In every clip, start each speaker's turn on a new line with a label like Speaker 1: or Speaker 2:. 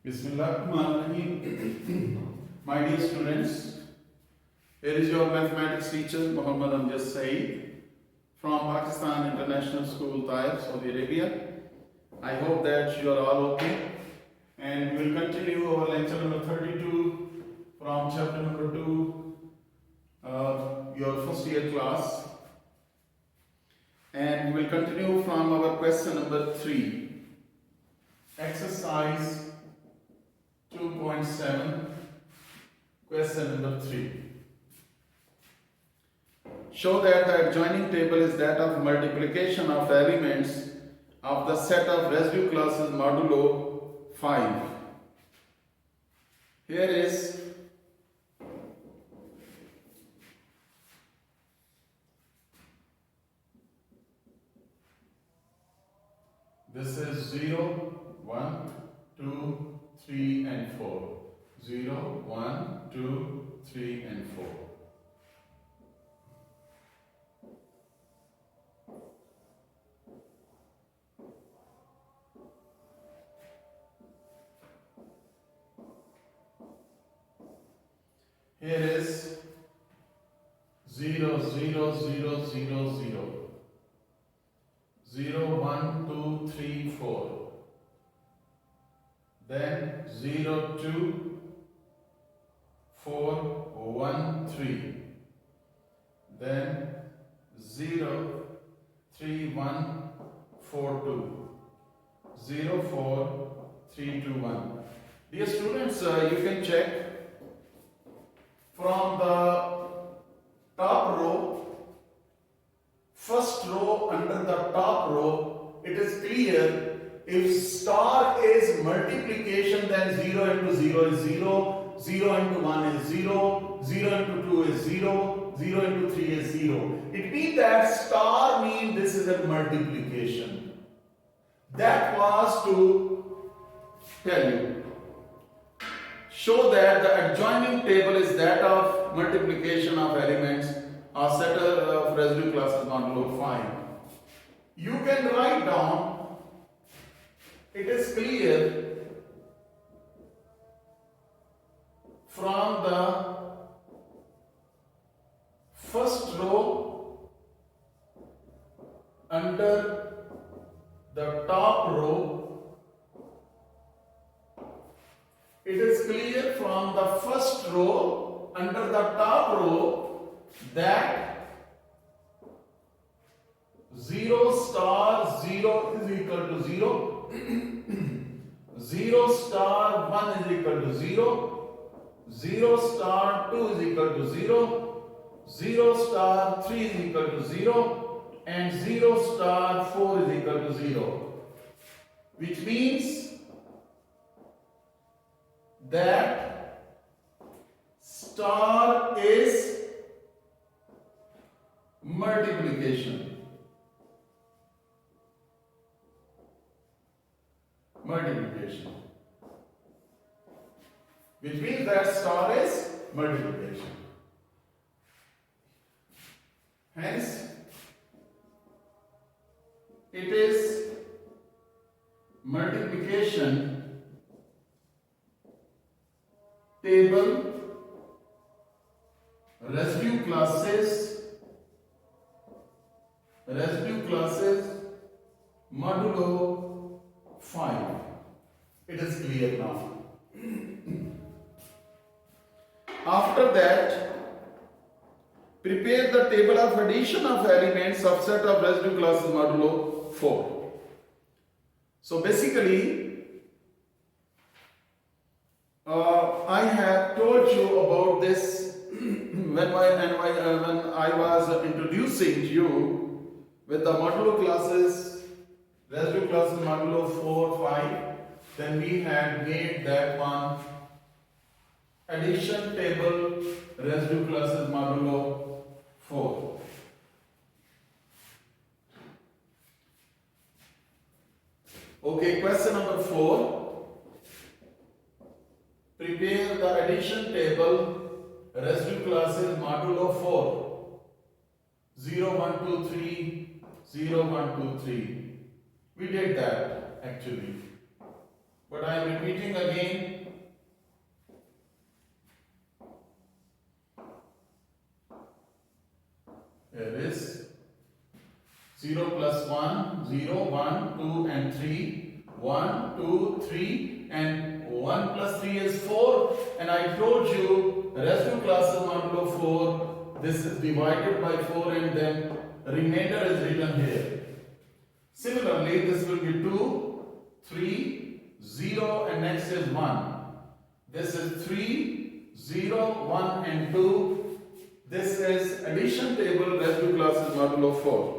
Speaker 1: Bismillahirrahmanirrahim. My dear students, here is your mathematics teacher Muhammad Amjad Saeed from Pakistan International School, Taif, Saudi Arabia. I hope that you are all okay, and we will continue our lecture number 32 from chapter number 2, your first year class, and we will continue from our question number 3, exercise 2.7, question number 3. Show that the adjoining table is that of multiplication of elements of the set of residue classes modulo 5. Here is this is 0, 1, 2, 3 and 4. 0, 1, 2, 3 and 4. Here is 0, 0, 0, 0, 0. 0, 1, 2, 3, 4. Then 0, 2, 4, 1, 3. Then 0, 3, 1, 4, 2. 0, 4, 3, 2, 1. Dear students, you can check from the top row, first row under the top row, it is clear if star is multiplication, then 0 into 0 is 0, 0 into 1 is 0, 0 into 2 is 0, 0 into 3 is 0. It means that star means this is a multiplication. That was to tell you. Show that the adjoining table is that of multiplication of elements or set of residue classes modulo 5. You can write down, it is clear from the first row under the top row. It is clear from the first row under the top row that 0 star 0 is equal to 0, 0 star 1 is equal to 0, 0 star 2 is equal to 0, 0 star 3 is equal to 0, and 0 star 4 is equal to 0, which means that star is multiplication. Multiplication. Which means that star is multiplication. Hence, it is multiplication table residue classes modulo 5. It is clear now. After that, prepare the table of addition of elements of set of residue classes modulo 4. So basically, I have told you about this when I was introducing you with the modulo classes, residue classes modulo 4, 5. Then we had made that one addition table residue classes modulo 4. Okay, question number 4. Prepare the addition table residue classes modulo 4. 0, 1, 2, 3, 0, 1, 2, 3. We did that actually. but I am repeating again. Here is 0 plus 1, 0, 1, 2 and 3, 1, 2, 3 and 1 plus 3 is 4, and I told you residual class is modulo 4, this is divided by 4 and then remainder is written here. Similarly, this will be 2, 3, 0 and next is 1. This is 3, 0, 1 and 2. This is addition table, residual class is modulo 4.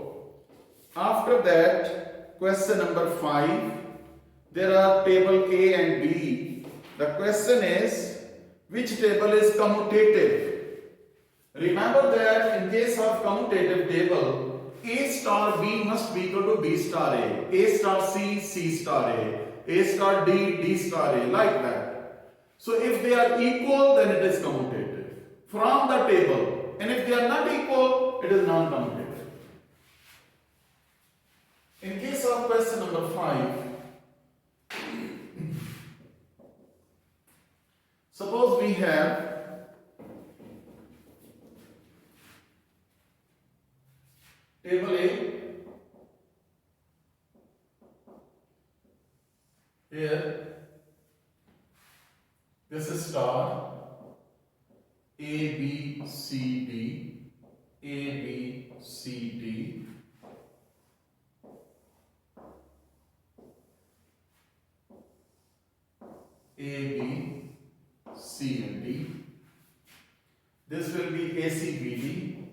Speaker 1: After that, question number 5. There are table A and B. The question is, which table is commutative? Remember that in case of commutative table, A star B must be equal to B star A star C, C star A star D, D star A, like that. So if they are equal, then it is commutative from the table. And if they are not equal, it is non-commutative. In case of question number 5, suppose we have table A. Here, this is star A, B, C, D, A, B, C, D. A, B, C and D. This will be AC, BD,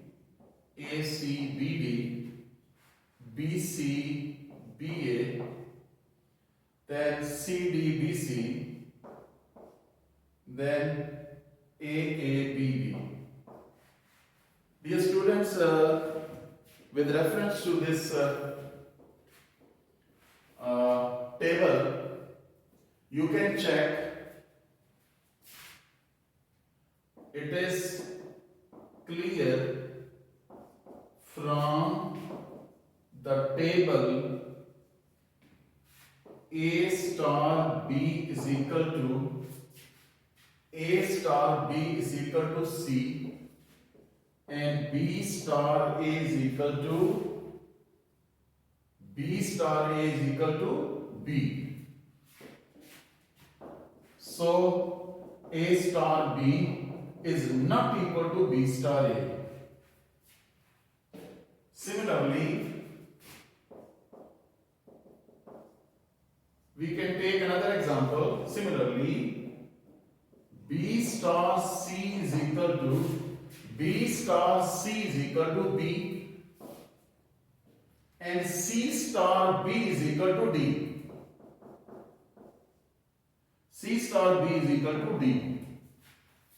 Speaker 1: AC, BD, BC, BA, then CD, BC, then AA, BB. Dear students, with reference to this table, you can check. It is clear from the table A star B is equal to A star B is equal to C and B star A is equal to B star A is equal to B. So A star B is not equal to B star A. Similarly, we can take another example. Similarly, B star C is equal to B star C is equal to B and C star B is equal to D. C star B is equal to D.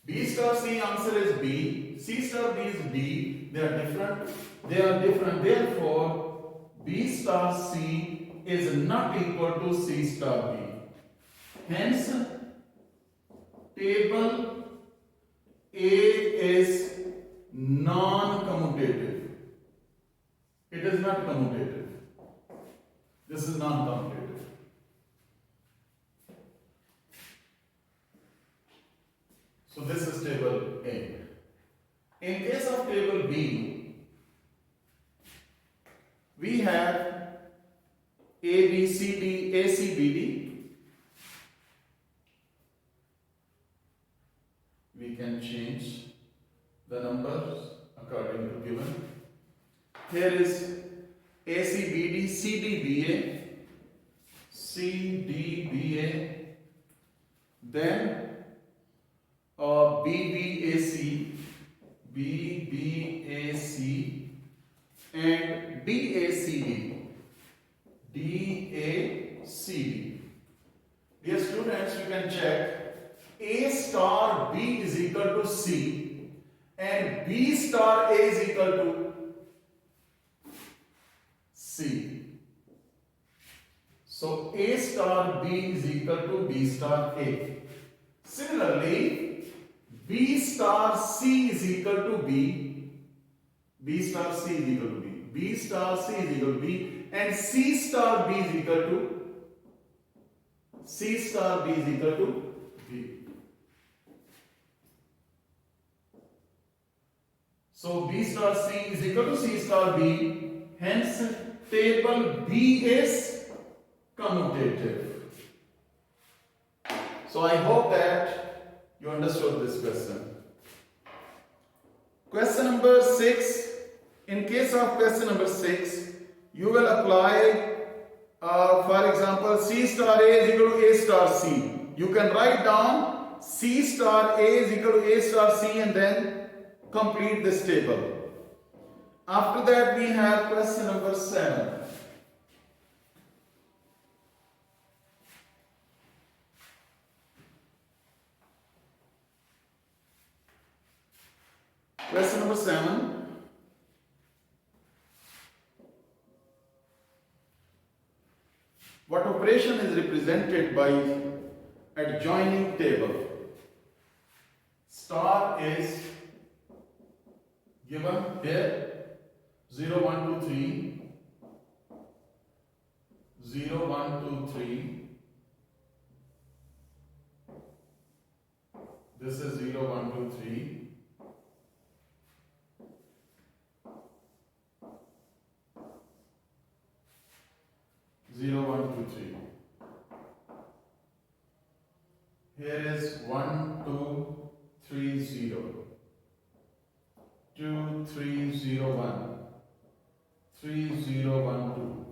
Speaker 1: B star C answer is B. C star B is D. They are different. Therefore, B star C is not equal to C star B. Hence, table A is non-commutative. It is not commutative. This is non-commutative. So this is table A. In case of table B, we have A, B, C, D, A, C, B, D. We can change the numbers according to given. Here is A, C, B, D, C, D, B, A, C, D, B, A, then BBAC, BBAC and DACD, DACD. Dear students, you can check A star B is equal to C and B star A is equal to C. So A star B is equal to B star A. Similarly, B star C is equal to B, B star C is equal to B, B star C is equal to B and C star B is equal to C star B is equal to B. So B star C is equal to C star B. Hence, table B is commutative. So I hope that you understood this question. Question number 6. In case of question number 6, you will apply, for example, C star A is equal to A star C. You can write down C star A is equal to A star C and then complete this table. After that, we have question number 7. Question number 7. What operation is represented by adjoining table? Star is given here 0, 1, 2, 3, 0, 1, 2, 3. This is 0, 1, 2, 3. Zero, 1, 2, 3. Here is 1, 2, 3, 0. 2, 3, 0, 1. 3, 0, 1, 2.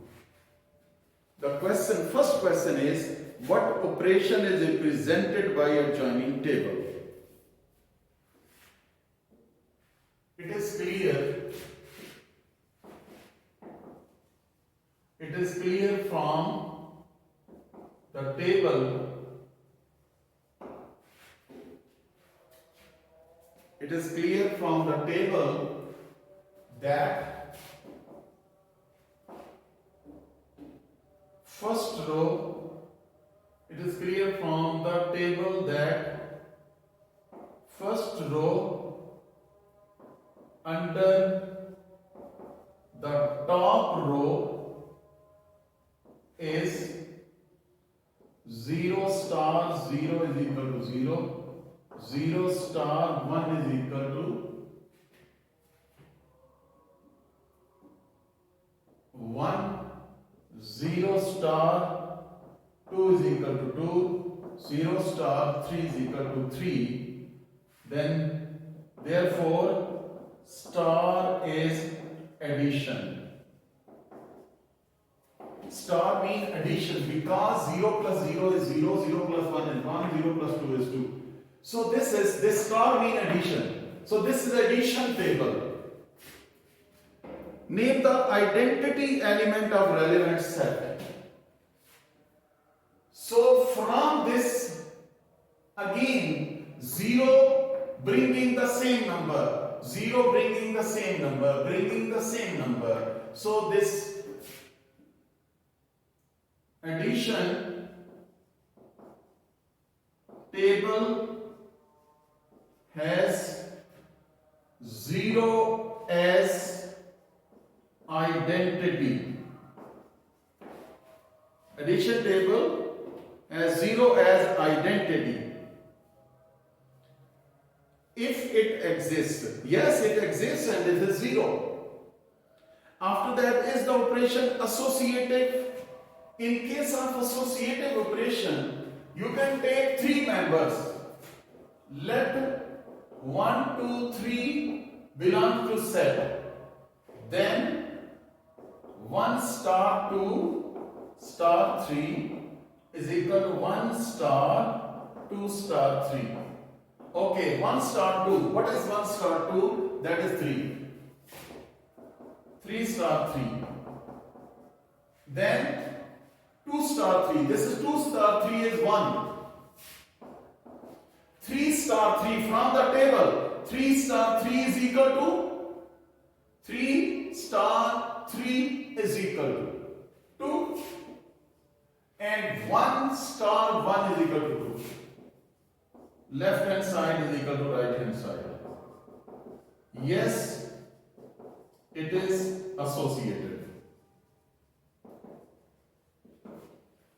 Speaker 1: The first question is, what operation is represented by adjoining table? It is clear. It is clear from the table. It is clear from the table that first row. It is clear from the table that first row under the top row is 0 star 0 is equal to 0, 0 star 1 is equal to 1, 0 star 2 is equal to 2, 0 star 3 is equal to 3. Then therefore star is addition. Star means addition because 0 plus 0 is 0, 0 plus 1 is 1, 0 plus 2 is 2. So this star means addition. So this is addition table. Name the identity element of relevant set. So from this, again 0 bringing the same number, 0 bringing the same number, bringing the same number. So this addition table has 0 as identity. Addition table has 0 as identity. If it exists, yes, it exists and it is 0. After that is the operation associative. In case of associative operation, you can take 3 members. Let 1, 2, 3 belong to set. Then 1 star 2 star 3 is equal to 1 star 2 star 3. Okay, 1 star 2. What is 1 star 2? That is 3. 3 star 3. Then 2 star 3. This is 2 star 3 is 1. 3 star 3 from the table. 3 star 3 is equal to 3 star 3 is equal to 2. And 1 star 1 is equal to 2. Left hand side is equal to right hand side. Yes, it is associated.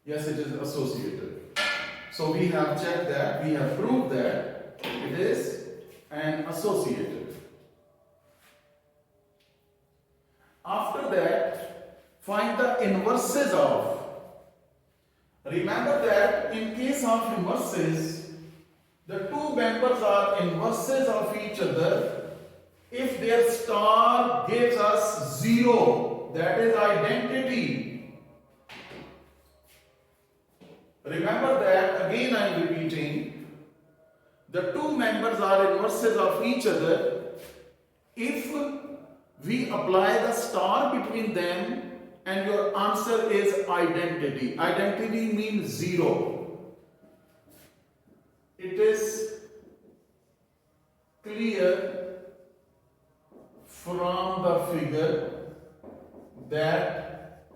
Speaker 1: Yes, it is associated. So we have checked that, we have proved that it is an associative. After that, find the inverses of. Remember that in case of inverses, the two members are inverses of each other if their star gives us 0, that is identity. Remember that, again I am repeating, the two members are inverses of each other if we apply the star between them and your answer is identity. Identity means 0. It is clear from the figure that,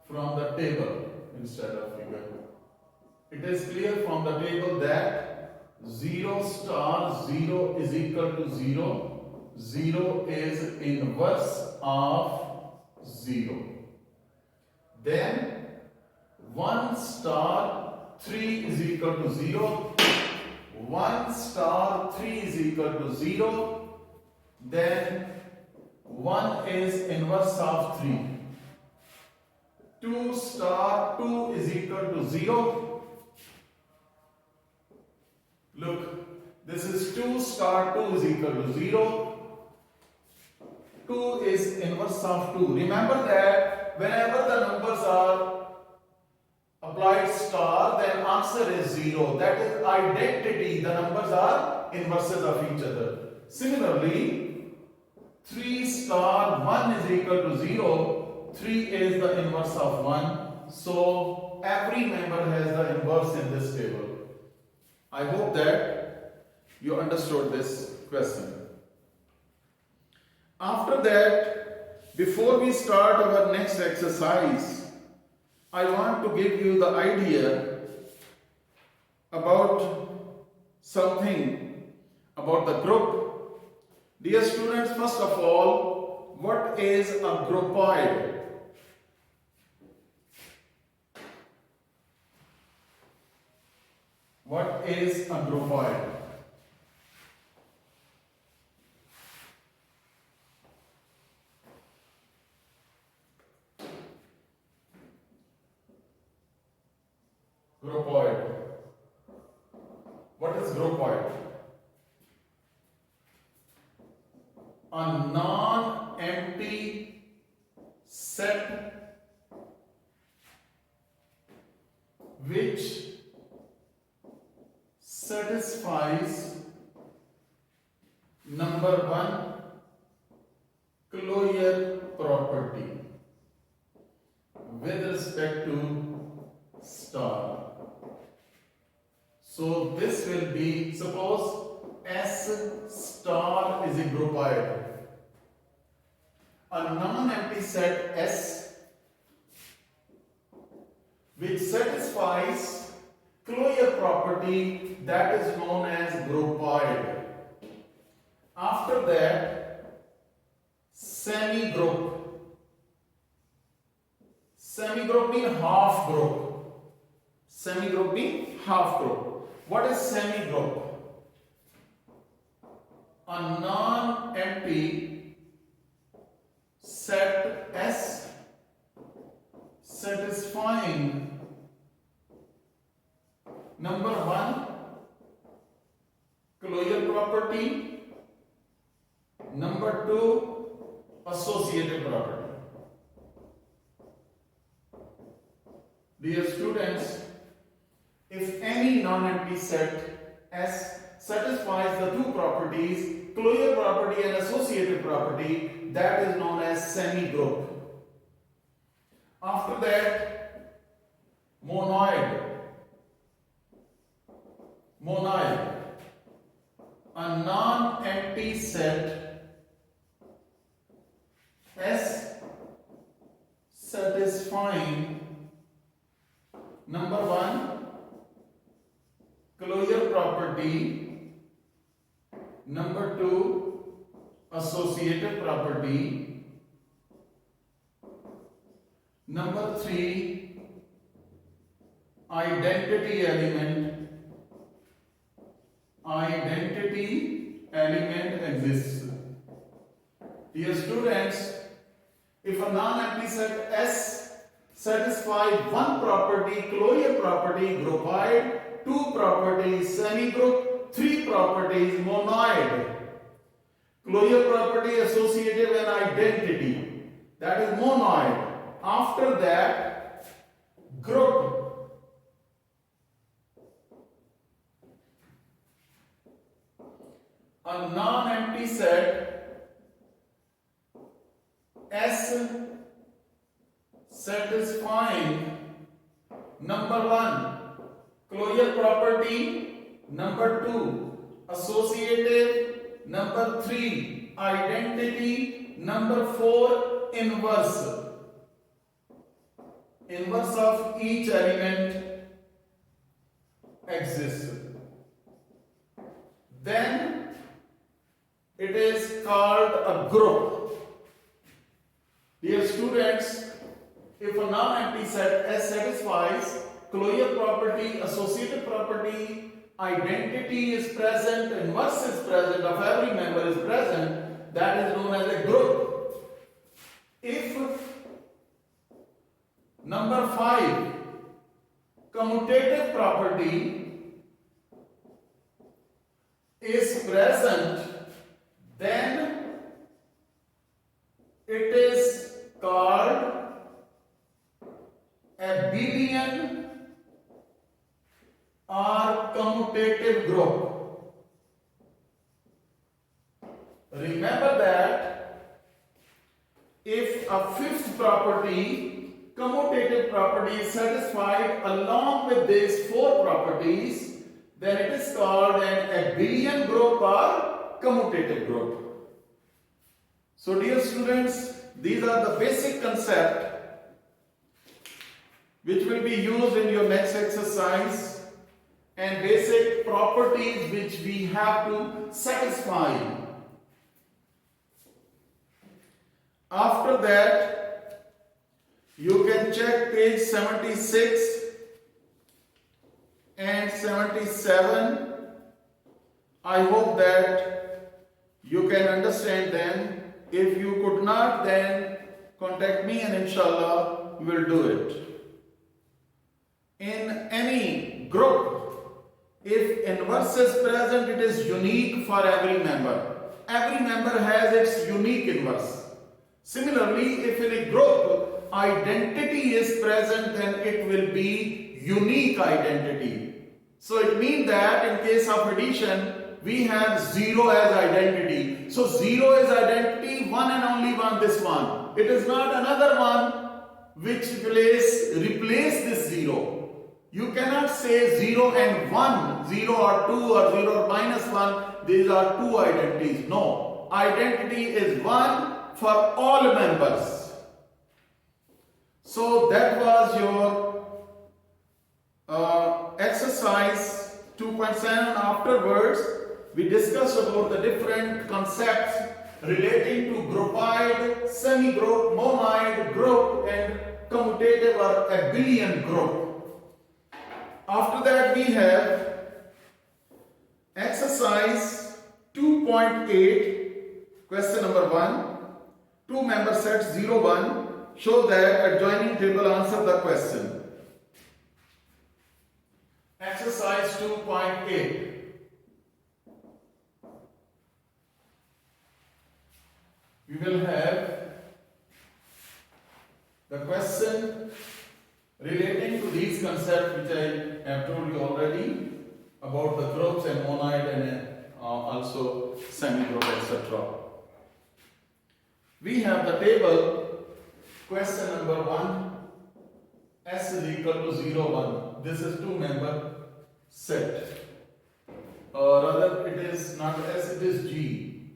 Speaker 1: from the table instead of figure. It is clear from the table that 0 star 0 is equal to 0. 0 is inverse of 0. Then 1 star 3 is equal to 0. 1 star 3 is equal to 0. Then 1 is inverse of 3. 2 star 2 is equal to 0. Look, this is 2 star 2 is equal to 0. 2 is inverse of 2. Remember that whenever the numbers are applied star, then answer is 0. That is identity. The numbers are inverses of each other. Similarly, 3 star 1 is equal to 0. 3 is the inverse of 1. So every member has the inverse in this table. I hope that you understood this question. After that, before we start our next exercise, I want to give you the idea about something about the group. Dear students, first of all, what is a groupoid? What is a groupoid? Groupoid. What is groupoid? A non-empty set which satisfies number 1 closure property with respect to star. So this will be, suppose S star is a groupoid. A non-empty set S which satisfies closure property, that is known as groupoid. After that, semi-group. Semi-group means half group. Semi-group means half group. What is semi-group? A non-empty set S satisfying number 1 closure property, number 2 associative property. Dear students, if any non-empty set S satisfies the two properties, closure property and associative property, that is known as semi-group. After that, monoid. Monoid. A non-empty set S satisfying number 1 closure property, number 2 associative property, number 3 identity element exists. Dear students, if a non-empty set S satisfies one property, Clojure property, groupoid, two properties, semi-group, three properties, monoid, Clojure property associative and identity, that is monoid. After that, group. A non-empty set S satisfying number one, Clojure property, number two, associative, number three, identity, number four, inverse. Inverse of each element exists. Then it is called a group. Dear students, if a non-empty set S satisfies Clojure property, associative property, identity is present, inverse is present, of every member is present, that is known as a group. If number 5, commutative property is present, then it is called abelian or commutative group. Remember that if a fifth property, commutative property, is satisfied along with these four properties, then it is called an abelian group or commutative group. So dear students, these are the basic concepts which will be used in your next exercise and basic properties which we have to satisfy. After that, you can check page 76 and 77. I hope that you can understand them. If you could not, then contact me and inshallah we will do it. In any group, if inverse is present, it is unique for every member. Every member has its unique inverse. Similarly, if in a group identity is present, then it will be unique identity. So it means that in case of addition, we have 0 as identity. So 0 is identity, 1 and only 1, this one. It is not another one which replace this 0. You cannot say 0 and 1, 0 or 2 or 0 or minus 1, these are two identities. No, identity is 1 for all members. So that was your exercise 2.7. Afterwards, we discussed about the different concepts relating to groupoid, semi-group, monoid, group and commutative or abelian group. After that, we have exercise 2.8, question number 1. Two member sets 0, 1. Show that adjoining table answer the question. Exercise 2.8. We will have the question relating to these concepts which I have told you already about the groups and monoid and also semi-group, etc. We have the table, question number 1, S is equal to 0, 1. This is two member set. Or rather, it is not S, it is G.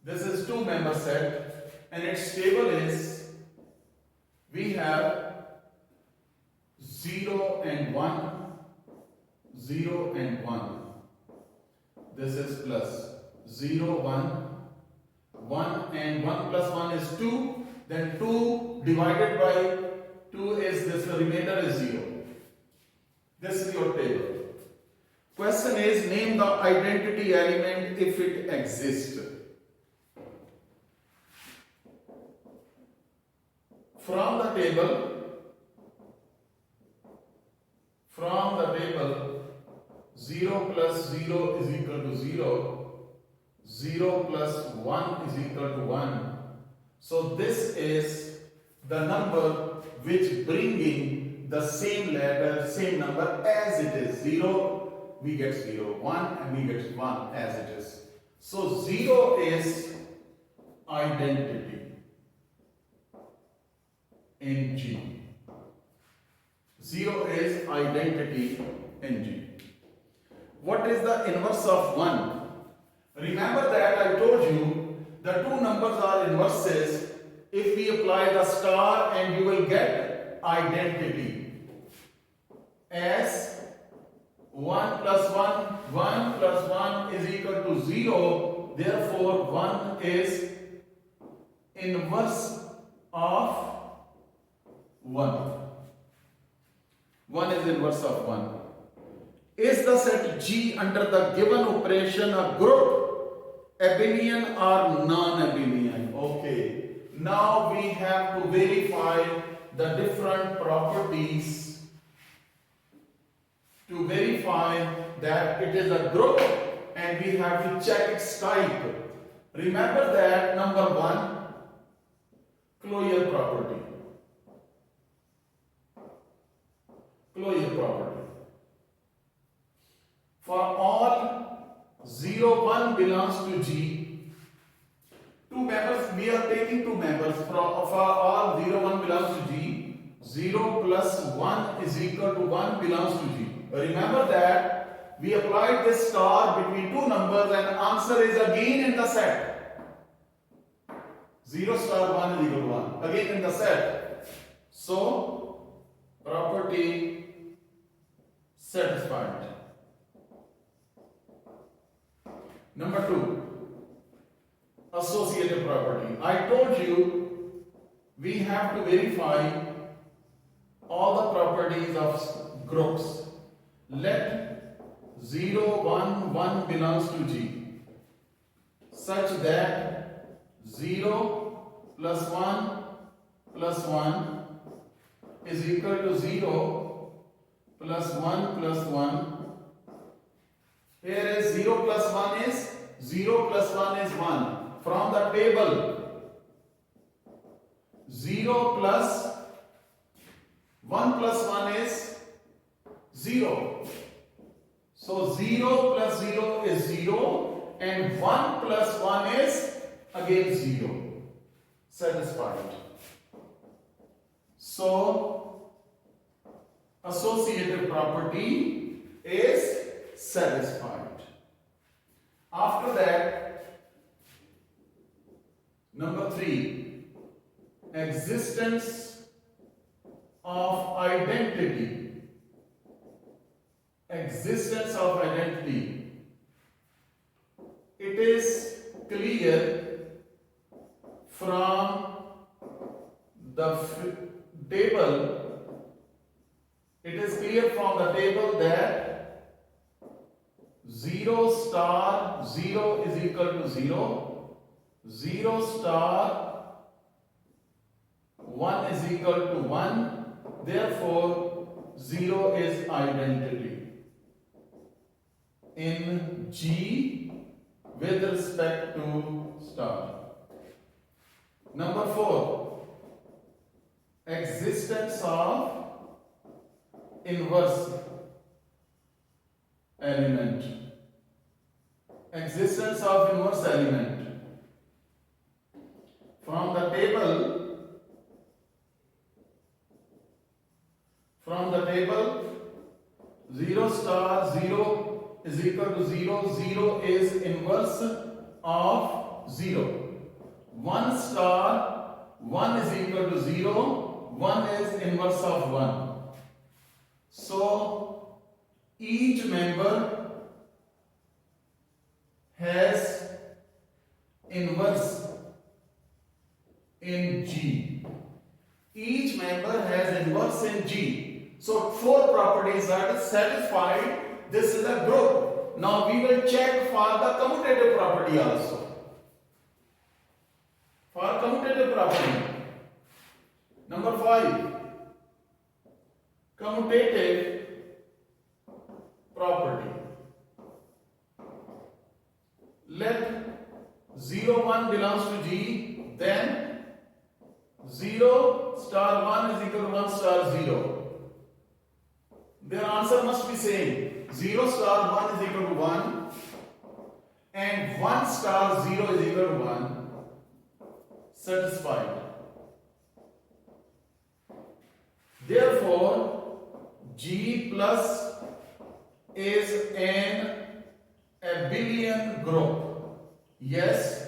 Speaker 1: This is two member set and its table is, we have 0 and 1, 0 and 1. This is plus 0, 1, 1 and 1 plus 1 is 2. Then 2 divided by 2 is this, the remainder is 0. This is your table. Question is, name the identity element if it exists. From the table, 0 plus 0 is equal to 0, 0 plus 1 is equal to 1. So this is the number which bringing the same letter, same number as it is. 0, we get 0, 1 and we get 1 as it is. So 0 is identity in G. 0 is identity in G. What is the inverse of 1? Remember that I told you the two numbers are inverses. If we apply the star, and you will get identity as 1 plus 1, 1 plus 1 is equal to 0. Therefore 1 is inverse of 1. 1 is inverse of 1. Is the set G under the given operation a group, abelian or non-abelian? Okay. Now we have to verify the different properties to verify that it is a group, and we have to check its type. Remember that number 1, closure property. Closure property. For all 0, 1 belongs to G. Two members, we are taking two members. For all 0, 1 belongs to G. 0 plus 1 is equal to 1 belongs to G. Remember that we applied this star between two numbers, and answer is again in the set. 0 star 1 is equal to 1. Again in the set. So, property satisfied. Number 2, associative property. I told you we have to verify all the properties of groups. Let 0, 1, 1 belongs to G, such that 0 plus 1 plus 1 is equal to 0 plus 1 plus 1. Here is 0 plus 1 is 0 plus 1 is 1. From the table, 0 plus 1 plus 1 is 0. So 0 plus 0 is 0, and 1 plus 1 is again 0. Satisfied. So associative property is satisfied. After that, number 3, existence of identity. Existence of identity. It is clear from the table. It is clear from the table that 0 star 0 is equal to 0. 0 star 1 is equal to 1. Therefore, 0 is identity in G with respect to star. Number 4, existence of inverse element. Existence of inverse element. From the table, 0 star 0 is equal to 0. 0 is inverse of 0. 1 star 1 is equal to 0. 1 is inverse of 1. So each member has inverse in G. Each member has inverse in G. So 4 properties are satisfied. This is a group. Now we will check for the commutative property also. For commutative property. Number 5. Commutative property. Let 0, 1 belongs to G, then 0 star 1 is equal to 1 star 0. Their answer must be same. 0 star 1 is equal to 1 and 1 star 0 is equal to 1. Satisfied. Therefore, G plus is an abelian group. Yes,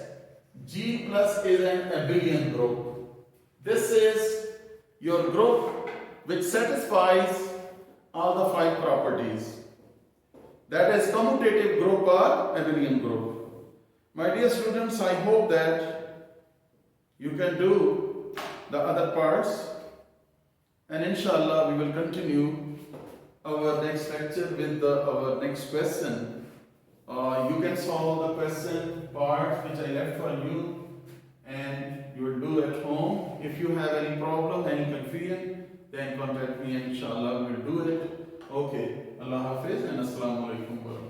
Speaker 1: G plus is an abelian group. This is your group which satisfies all the 5 properties. That is commutative group or abelian group. My dear students, I hope that you can do the other parts, and inshallah we will continue our next lecture with our next question. You can solve the question part which I left for you, and you will do at home. If you have any problem, any confusion, then contact me and inshallah we will do it. Okay, Allah Hafiz and Assalamu Alaikum.